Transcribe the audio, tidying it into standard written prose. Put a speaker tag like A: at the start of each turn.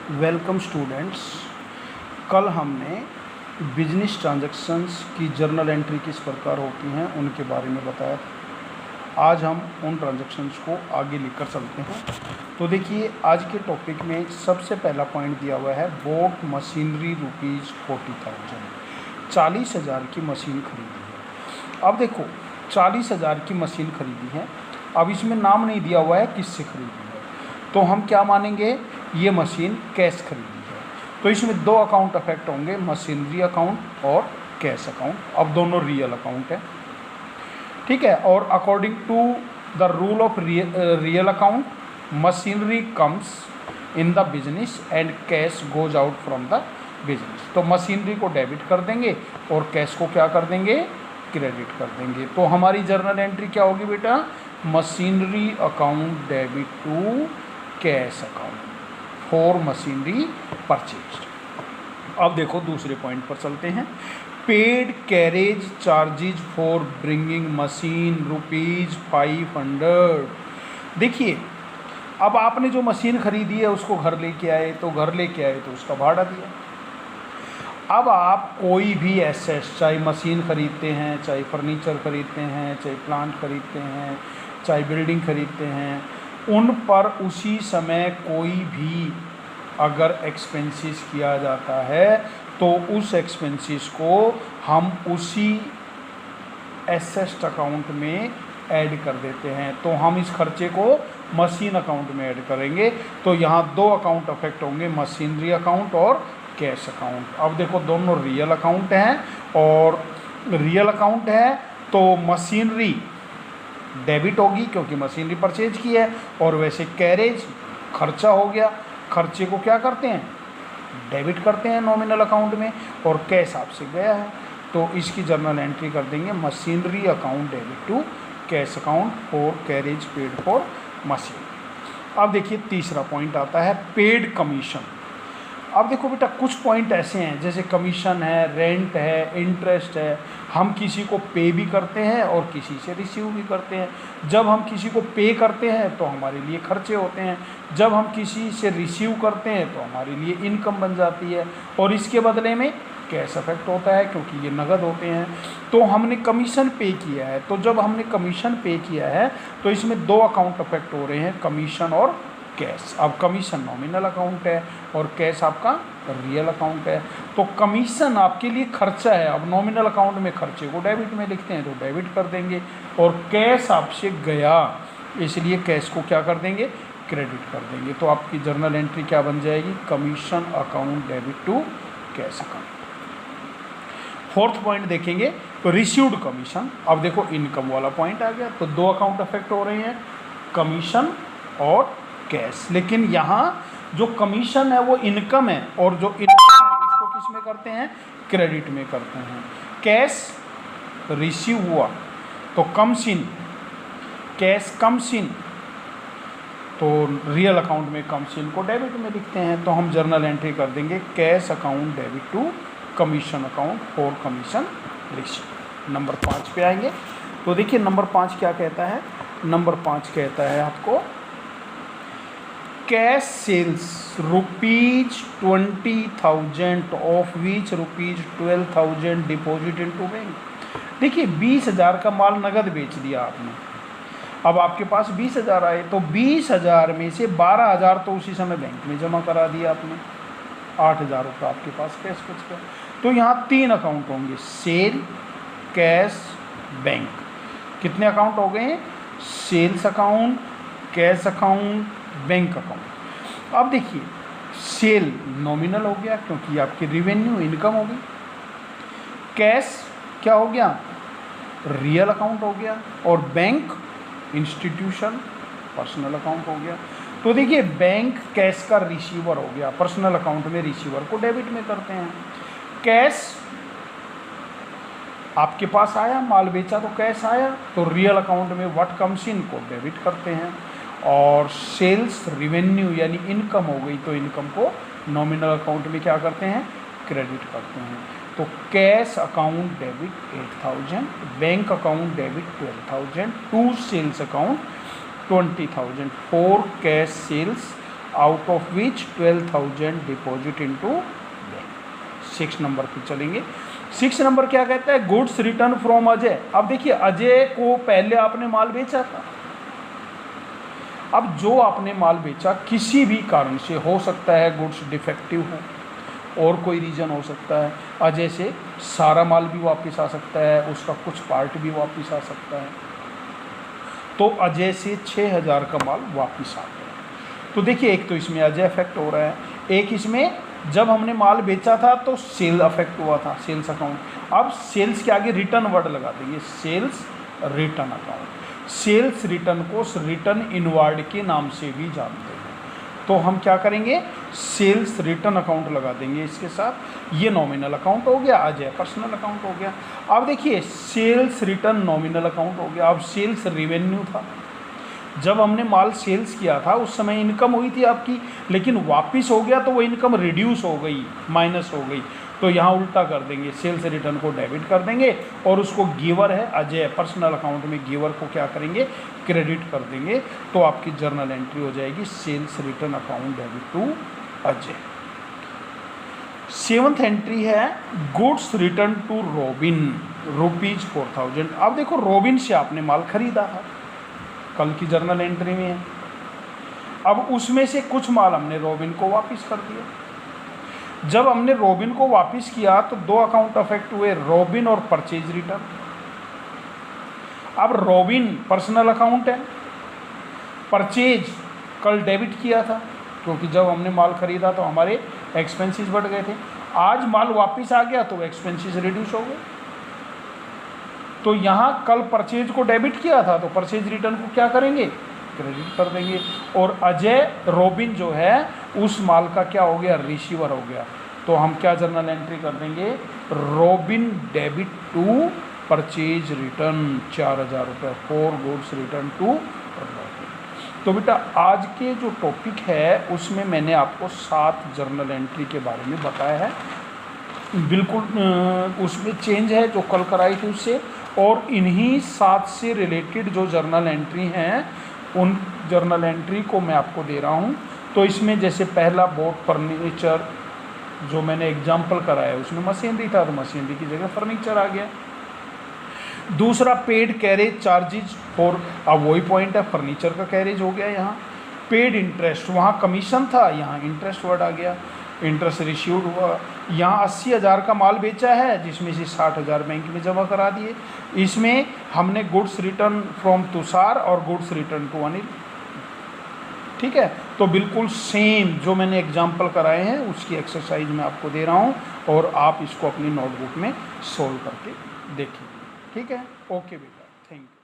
A: Welcome students. कल हमने business transactions की जर्नल एंट्री किस प्रकार होती हैं उनके बारे में बताया था। आज हम उन ट्रांजैक्शंस को आगे लेकर चलते हैं। तो देखिए, आज के टॉपिक में सबसे पहला पॉइंट दिया हुआ है बोट मशीनरी ₹40,000, 40,000 की मशीन खरीदी है। अब देखो, 40,000 की मशीन खरीदी है, अब इसमें नाम नहीं दिया हुआ है किससे खरीदी है, तो हम क्या मानेंगे, ये मशीन कैश खरीदी है। तो इसमें दो अकाउंट अफेक्ट होंगे, मशीनरी अकाउंट और कैश अकाउंट। अब दोनों रियल अकाउंट है, ठीक है। और according to the rule of real account, machinery comes in the business and cash goes out from the business. तो मशीनरी को डेबिट कर देंगे और कैश को क्या कर देंगे, क्रेडिट कर देंगे। तो हमारी जर्नल एंट्री क्या होगी बेटा, machinery account debit to cash account for machinery purchase. अब देखो दूसरे पॉइंट पर चलते हैं। Paid carriage charges for bringing machine ₹500। देखिए, अब आपने जो मशीन खरीदी है उसको घर लेके आए, तो उसका भाड़ा दिया। अब आप कोई भी एसेट, चाहे मशीन खरीदते हैं, चाहे फर्नीचर खरीदते हैं, चाहे प्लांट खरीदते हैं, चाहे बिल्डिंग खरीदते हैं, उन पर उसी समय कोई भी अगर एक्सपेंसेस किया जाता है तो उस एक्सपेंसेस को हम उसी एसेट अकाउंट में ऐड कर देते हैं। तो हम इस खर्चे को मशीन अकाउंट में ऐड करेंगे। तो यहाँ दो अकाउंट अफेक्ट होंगे, मशीनरी अकाउंट और कैश अकाउंट। अब देखो, दोनों रियल अकाउंट हैं और रियल अकाउंट है तो मशीनरी डेबिट होगी क्योंकि मशीनरी परचेज की है, और वैसे कैरेज खर्चा हो गया, खर्चे को क्या करते हैं, डेबिट करते हैं नॉमिनल अकाउंट में, और कैश आपसे गया है तो इसकी जर्नल एंट्री कर देंगे machinery account debit to cash account for carriage paid for machine. अब देखिए तीसरा पॉइंट आता है पेड कमीशन। अब देखो बेटा, कुछ पॉइंट ऐसे हैं जैसे कमीशन है, रेंट है, इंटरेस्ट है, हम किसी को पे भी करते हैं और किसी से रिसीव भी करते हैं। जब हम किसी को पे करते हैं तो हमारे लिए खर्चे होते हैं, जब हम किसी से रिसीव करते हैं तो हमारे लिए इनकम बन जाती है, और इसके बदले में कैश अफेक्ट होता है क्योंकि ये नगद होते हैं। तो हमने कमीशन पे किया है, तो जब हमने कमीशन पे किया है तो इसमें दो अकाउंट अफेक्ट हो रहे हैं, कमीशन और कैश। अब कमीशन नॉमिनल अकाउंट है और कैश आपका रियल अकाउंट है। तो कमीशन आपके लिए खर्चा है, अब नॉमिनल अकाउंट में खर्चे को डेबिट में लिखते हैं तो डेबिट कर देंगे, और कैश आपसे गया इसलिए कैश को क्या कर देंगे, क्रेडिट कर देंगे। तो आपकी जर्नल एंट्री क्या बन जाएगी, commission account debit to cash account. Fourth point देखेंगे तो रिसीव्ड कमीशन। अब देखो इनकम वाला पॉइंट आ गया, तो दो अकाउंट अफेक्ट हो रहे हैं, कमीशन और कैश। लेकिन यहाँ जो कमीशन है वो इनकम है, और जो इनकम है उसको किस में करते हैं, क्रेडिट में करते हैं। कैश रिसीव हुआ तो comes in, cash comes in, तो रियल अकाउंट में कम्स इन को डेबिट में लिखते हैं। तो हम जर्नल एंट्री कर देंगे cash account debit to commission account for commission receive. Number 5 पे आएंगे। तो देखिए नंबर 5 क्या कहता है, नंबर 5 कहता है आपको cash sales ₹20,000 of which ₹12,000 deposit into bank. देखिए 20,000 का माल नगद बेच दिया आपने, अब आपके पास 20,000 आए, तो 20,000 में से 12,000 तो उसी समय बैंक में जमा करा दिया आपने, 8,000 रुपये आपके पास कैश बच गया। तो यहाँ 3 अकाउंट होंगे, सेल, कैश, बैंक। कितने अकाउंट हो गए, sales account, cash account, bank account. अब देखिए, सेल नॉमिनल हो गया क्योंकि आपकी रिवेन्यू इनकम हो गई, कैश क्या हो गया, रियल अकाउंट हो गया, और बैंक इंस्टीट्यूशन पर्सनल अकाउंट हो गया। तो देखिए बैंक कैश का रिसीवर हो गया, पर्सनल अकाउंट में रिसीवर को डेबिट में करते हैं। कैश आपके पास आया, माल बेचा तो कैश आया, तो रियल अकाउंट में व्हाट कम्स इन को डेबिट करते हैं, और सेल्स रेवेन्यू यानी इनकम हो गई तो इनकम को नॉमिनल अकाउंट में क्या करते हैं, क्रेडिट करते हैं। तो cash account debit 8,000, bank account debit 12,000, to sales account 20,000, 4 cash sales out of which 12,000 deposit into bank. 6 number पे चलेंगे। 6 नंबर क्या कहता है, गुड्स रिटर्न फ्रॉम अजय। अब देखिए अजय को पहले आपने माल बेचा था, अब जो आपने माल बेचा किसी भी कारण से, हो सकता है गुड्स डिफेक्टिव हो और कोई रीज़न हो सकता है, अजय से सारा माल भी वापस आ सकता है, उसका कुछ पार्ट भी वापस आ सकता है, तो अजय से 6,000 का माल वापस आ गया। तो देखिए एक तो इसमें अजय अफेक्ट हो रहा है, एक इसमें जब हमने माल बेचा था तो सेल अफेक्ट हुआ था, सेल्स अकाउंट। अब सेल्स के आगे रिटर्न वर्ड लगा देंगे, sales return account. Sales return को रिटर्न इनवर्ड के नाम से भी जानते हैं, तो हम क्या करेंगे, सेल्स रिटर्न अकाउंट लगा देंगे इसके साथ। ये नॉमिनल अकाउंट हो गया, अजय पर्सनल अकाउंट हो गया। अब देखिए सेल्स रिटर्न नॉमिनल अकाउंट हो गया। अब सेल्स रेवेन्यू था, जब हमने माल सेल्स किया था उस समय इनकम हुई थी आपकी, लेकिन वापस हो गया तो वो इनकम रिड्यूस हो गई, माइनस हो गई, तो यहाँ उल्टा कर देंगे, सेल्स रिटर्न को डेबिट कर देंगे और उसको गिवर है अजय, पर्सनल अकाउंट में गिवर को क्या करेंगे, क्रेडिट कर देंगे। तो आपकी जर्नल एंट्री हो जाएगी sales return account debit to Ajay. 7th entry है गुड्स रिटर्न टू रॉबिन ₹4,000। अब देखो रॉबिन से आपने माल खरीदा था, कल की जर्नल एंट्री में है। अब उसमें से कुछ माल हमने रॉबिन को वापस कर दिया। जब हमने रॉबिन को वापस किया तो 2 अकाउंट अफेक्ट हुए, रॉबिन और परचेज रिटर्न। अब रॉबिन पर्सनल अकाउंट है, परचेज कल डेबिट किया था क्योंकि जब हमने माल खरीदा तो हमारे एक्सपेंसेस बढ़ गए थे, आज माल वापस आ गया तो एक्सपेंसेस रिड्यूस हो गए। तो यहाँ कल परचेज को डेबिट किया था तो परचेज रिटर्न को क्या करेंगे, क्रेडिट कर देंगे। और अजय रॉबिन जो है उस माल का क्या हो गया, रिसीवर हो गया। तो हम क्या जर्नल एंट्री कर देंगे, Robin debit to purchase return 4,000 रुपये for goods return to Robin. तो बेटा आज के जो टॉपिक है उसमें मैंने आपको 7 जर्नल एंट्री के बारे में बताया है, बिल्कुल उसमें चेंज है जो कल कराई थी उससे, और इन्हीं 7 से रिलेटेड जो जर्नल एंट्री हैं उन जर्नल एंट्री को मैं आपको दे रहा हूँ। तो इसमें जैसे पहला बोर्ड फर्नीचर जो मैंने एग्जाम्पल कराया उसमें मशीनरी था तो मशीनरी की जगह फर्नीचर आ गया। दूसरा पेड कैरेज चार्जेज फॉर, अब वही पॉइंट है, फर्नीचर का कैरेज हो गया यहाँ। पेड इंटरेस्ट, वहाँ कमीशन था, यहाँ इंटरेस्ट वर्ड आ गया, इंटरेस्ट रिसीव्ड हुआ। यहाँ 80,000 का माल बेचा है जिसमें से 60,000 बैंक में जमा करा दिए। इसमें हमने गुड्स रिटर्न फ्रॉम तुषार और गुड्स रिटर्न टू अनिल, ठीक है। तो बिल्कुल सेम जो मैंने एग्जाम्पल कराए हैं उसकी एक्सरसाइज मैं आपको दे रहा हूँ और आप इसको अपनी नोटबुक में सोल्व करके देखिए, ठीक है। ओके बेटा, थैंक यू।